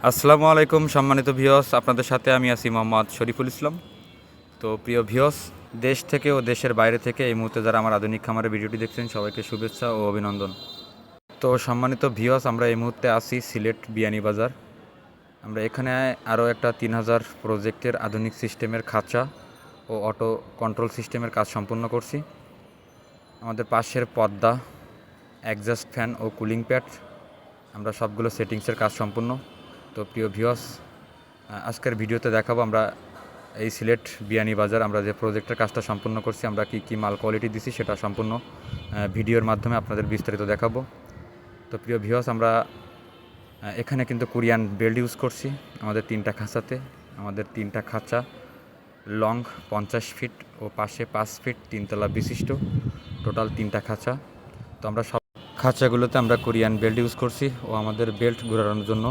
আসসালামু আলাইকুম সম্মানিত ভিউয়ার্স, আপনাদের সাথে আমি আছি মোহাম্মদ শরীফুল ইসলাম। তো প্রিয় ভিউয়ার্স, দেশ থেকে ও দেশের বাইরে থেকে এই মুহূর্তে যারা আমার আধুনিক খামারের ভিডিওটি দেখছেন সবাইকে শুভেচ্ছা ও অভিনন্দন। তো সম্মানিত ভিউয়ার্স, আমরা এই মুহূর্তে আছি সিলেট বিয়ানীবাজার। আমরা এখানে আরও একটা 3000 প্রজেক্টের আধুনিক সিস্টেমের খাঁচা ও অটো কন্ট্রোল সিস্টেমের কাজ সম্পূর্ণ করছি। আমাদের পাশের পর্দা, অ্যাডজাস্ট ফ্যান ও কুলিং প্যাড আমরা সবগুলো সেটিংসের কাজ সম্পূর্ণ। তো প্রিয় ভিউয়ার্স, আজকের ভিডিওতে দেখাবো আমরা এই সিলেট বিয়ানীবাজার আমরা যে প্রজেক্টের কাজটা সম্পূর্ণ করছি, আমরা কি মাল কোয়ালিটি দিছি সেটা সম্পূর্ণ ভিডিওর মাধ্যমে আপনাদের বিস্তারিত দেখাবো। তো প্রিয় ভিউয়ার্স, আমরা এখানে কিন্তু কোরিয়ান বেল্ট ইউজ করছি আমাদের 3টা খাঁচাতে। আমাদের 3টা খাঁচা লং 50 ফিট ও পাশে 5 ফিট 3 তলা বিশিষ্ট, টোটাল 3টা খাঁচা। তো আমরা সব খাঁচাগুলোতে আমরা কোরিয়ান বেল্ট ইউজ করছি ও আমাদের বেল্ট ঘোরানোর জন্য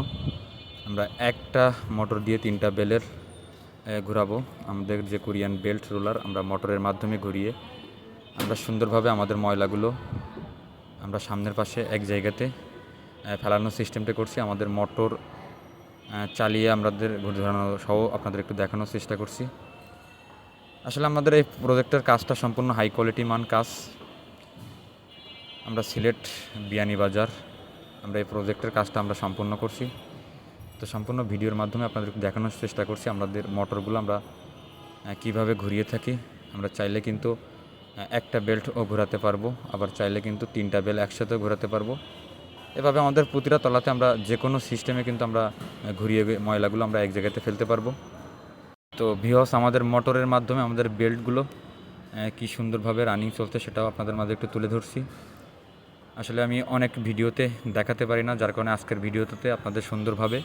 আমরা একটা মোটর দিয়ে 3টা বেলের ঘোরাবো। আমাদের যে কোরিয়ান বেল্ট রোলার আমরা মোটরের মাধ্যমে ঘুরিয়ে আমরা সুন্দরভাবে আমাদের ময়লাগুলো আমরা সামনের পাশে এক জায়গাতে ফেলানোর সিস্টেমটা করছি। আমাদের মোটর চালিয়ে আমাদের ঘোরানো সহ আপনাদের একটু দেখানোর চেষ্টা করছি। আসলে আমাদের এই প্রজেক্টের কাজটা সম্পূর্ণ হাই কোয়ালিটি মান কাজ। আমরা সিলেট বিয়ানীবাজার আমরা এই প্রজেক্টের কাজটা আমরা সম্পূর্ণ করছি। তো সম্পূর্ণ ভিডিওর মাধ্যমে আপনাদের দেখানোর চেষ্টা করছি আমাদের মোটরগুলো আমরা কিভাবে ঘুরিয়ে থাকি। আমরা চাইলে কিন্তু একটা বেল্টও ঘোরাতে পারবো, আবার চাইলে কিন্তু 3টা বেল একসাথেও ঘোরাতে পারবো। এভাবে আমাদের প্রতিটা তলাতে আমরা যে কোনো সিস্টেমে কিন্তু আমরা ঘুরিয়ে ময়লাগুলো আমরা এক জায়গাতে ফেলতে পারবো। তো ভিউয়ার্স, আমাদের মোটরের মাধ্যমে আমাদের বেল্টগুলো কি সুন্দরভাবে রানিং চলছে সেটাও আপনাদের মাঝে একটু তুলে ধরছি। আসলে আমি অনেক ভিডিওতে দেখাতে পারি না, যার কারণে আজকের ভিডিওতে আপনাদের সুন্দরভাবে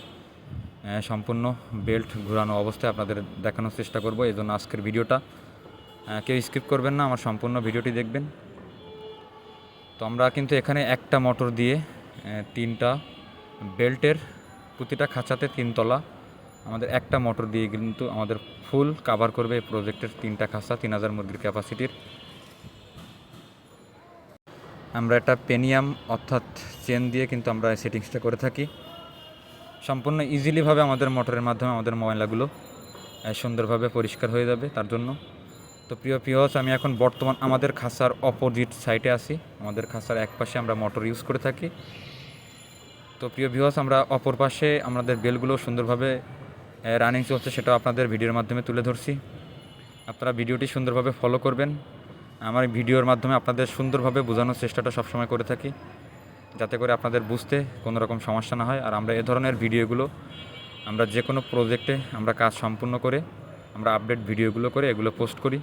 সম্পূর্ণ বেল্ট ঘোরানো অবস্থায় আপনাদের দেখানোর চেষ্টা করব। এই জন্য আজকের ভিডিওটা কেউ স্কিপ করবেন না, আমার সম্পূর্ণ ভিডিওটি দেখবেন। তো আমরা কিন্তু এখানে একটা মোটর দিয়ে 3টা বেল্টের প্রতিটা খাঁচাতে 3 তলা আমাদের একটা মোটর দিয়ে কিন্তু আমাদের ফুল কাভার করবে এই প্রজেক্টের 3টা খাঁচা 3000 মুরগির ক্যাপাসিটির। আমরা একটা পেনিয়াম অর্থাৎ চেন দিয়ে কিন্তু আমরা সেটিংসটা করে থাকি। সম্পূর্ণ ইজিলিভাবে আমাদের মোটরের মাধ্যমে আমাদের ময়লাগুলো সুন্দরভাবে পরিষ্কার হয়ে যাবে তার জন্য। তো প্রিয় ভিউয়ার্স, আমি এখন বর্তমান আমাদের খাঁচার অপোজিট সাইডে আছি। আমাদের খাঁচার এক পাশে আমরা মোটর ইউজ করে থাকি। তো প্রিয় ভিউয়ার্স, আমরা অপর পাশে আমাদের বেলগুলো সুন্দরভাবে রানিং চলছে সেটাও আপনাদের ভিডিওর মাধ্যমে তুলে ধরছি। আপনারা ভিডিওটি সুন্দরভাবে ফলো করবেন। আমার ভিডিওর মাধ্যমে আপনাদের সুন্দরভাবে বোঝানোর চেষ্টাটা সবসময় করে থাকি, যাতে করে আপনাদের বুঝতে কোনো রকম সমস্যা না হয়। আর আমরা এ ধরনের ভিডিওগুলো আমরা যে কোনো প্রজেক্টে আমরা কাজ সম্পূর্ণ করে আমরা আপডেট ভিডিওগুলো করে এগুলো পোস্ট করি।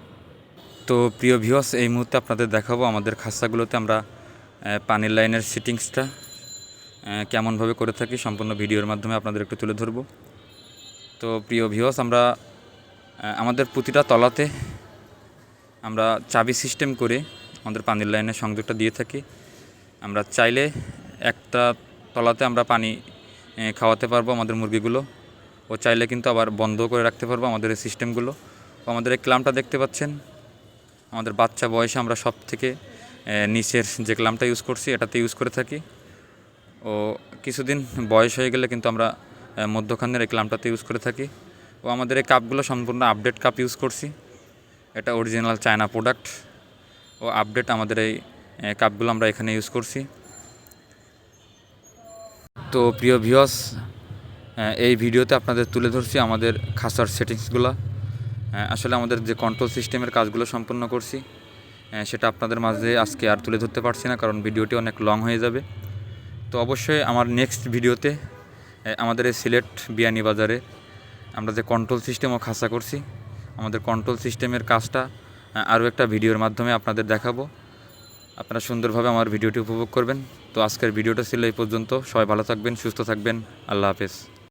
তো প্রিয় ভিউয়ার্স, এই মুহূর্তে আপনাদের দেখাবো আমাদের খাঁচাগুলোতে আমরা পানির লাইনের সেটিংসটা কেমনভাবে করে থাকি সম্পূর্ণ ভিডিওর মাধ্যমে আপনাদের একটু তুলে ধরব। তো প্রিয় ভিউয়ার্স, আমরা আমাদের প্রতিটা তলাতে আমরা চাবি সিস্টেম করে আমাদের পানির লাইনের সংযোগটা দিয়ে থাকি। আমরা চাইলে একটা তলাতে আমরা পানি খাওয়াতে পারবো আমাদের মুরগিগুলো, ও চাইলে কিন্তু আবার বন্ধ করে রাখতে পারবো আমাদের এই সিস্টেমগুলো। ও আমাদের এই ক্লাম্পটা দেখতে পাচ্ছেন, আমাদের বাচ্চা বয়সে আমরা সব থেকে নিচের যে ক্লাম্পটা ইউজ করছি এটাতে ইউজ করে থাকি। ও কিছুদিন বয়স হয়ে গেলে কিন্তু আমরা মধ্যখানের এই ক্লাম্পটাতে ইউজ করে থাকি। ও আমাদের এই কাপগুলো সম্পূর্ণ আপডেট কাপ ইউজ করছি, এটা অরিজিনাল চায়না প্রোডাক্ট। ও আপডেট আমাদের এই কাপগুলো আমরা এখানে ইউজ করছি। তো প্রিয় ভিউয়ার্স, এই ভিডিওতে আপনাদের তুলে ধরছি আমাদের খাঁচার সেটিংসগুলো। আসলে আমাদের যে কন্ট্রোল সিস্টেমের কাজগুলো সম্পন্ন করছি সেটা আপনাদের মাঝে আজকে আর তুলে ধরতে পারছি না, কারণ ভিডিওটি অনেক লং হয়ে যাবে। তো অবশ্যই আমার নেক্সট ভিডিওতে আমাদের এই সিলেট বিয়ানীবাজারে আমরা যে কন্ট্রোল সিস্টেম ও খাঁচা করছি আমাদের কন্ট্রোল সিস্টেমের কাজটা আরও একটা ভিডিওর মাধ্যমে আপনাদের দেখাবো। আপনারা সুন্দরভাবে আমার ভিডিওটি উপভোগ করবেন। তো আজকের ভিডিওটা ছিল এই পর্যন্ত। সবাই ভালো থাকবেন, সুস্থ থাকবেন। আল্লাহ হাফেজ।